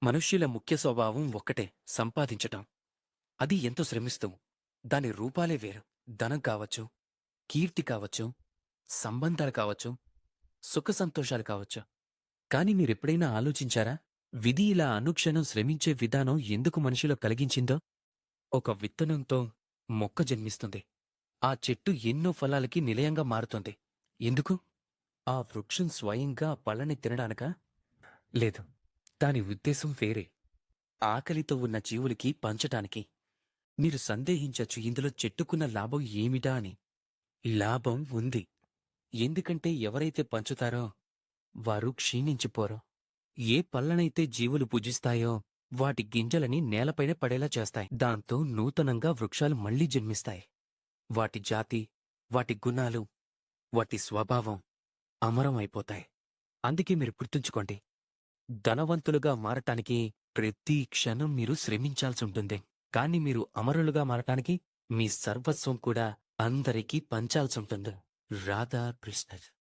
మనుష్యుల ముఖ్య స్వభావం ఒక్కటే సంపాదించటం. అది ఎంతో శ్రమిస్తూ. దాని రూపాలే వేరు. ధనం కావచ్చు, కీర్తి కావచ్చు, సంబంధాలు కావచ్చు, సుఖ సంతోషాలు కావచ్చు. కాని మీరెప్పుడైనా ఆలోచించారా? విధి ఇలా అనుక్షణం శ్రమించే విధానం ఎందుకు మనిషిలో కలిగించిందో? ఒక విత్తనంతో మొక్క జన్మిస్తుంది. ఆ చెట్టు ఎన్నో ఫలాలకి నిలయంగా మారుతుంది. ఎందుకు? ఆ వృక్షం స్వయంగా ఆ పళ్ళని తినడానికా? లేదు. దాని ఉద్దేశం వేరే. ఆకలితో ఉన్న జీవులకి పంచటానికి. మీరు సందేహించొచ్చు ఇందులో చెట్టుకున్న లాభం ఏమిటా అని. లాభం ఉంది. ఎందుకంటే ఎవరైతే పంచుతారో వారు క్షీణించిపోరు. ఏ పళ్ళనైతే జీవులు పూజిస్తాయో వాటి గింజలని నేలపైన పడేలా చేస్తాయి. దాంతో నూతనంగా వృక్షాలు మళ్లీ జన్మిస్తాయి. వాటి జాతి, వాటి గుణాలు, వాటి స్వభావం అమరం అయిపోతాయి. అందుకే మీరు గుర్తుంచుకోండి, ధనవంతులుగా మారటానికి ప్రతి క్షణం మీరు శ్రమించాల్సుంటుంది. కాని మీరు అమరులుగా మారటానికి మీ సర్వస్వం కూడా అందరికీ పంచాల్సుంటుంది. రాధా కృష్ణన్.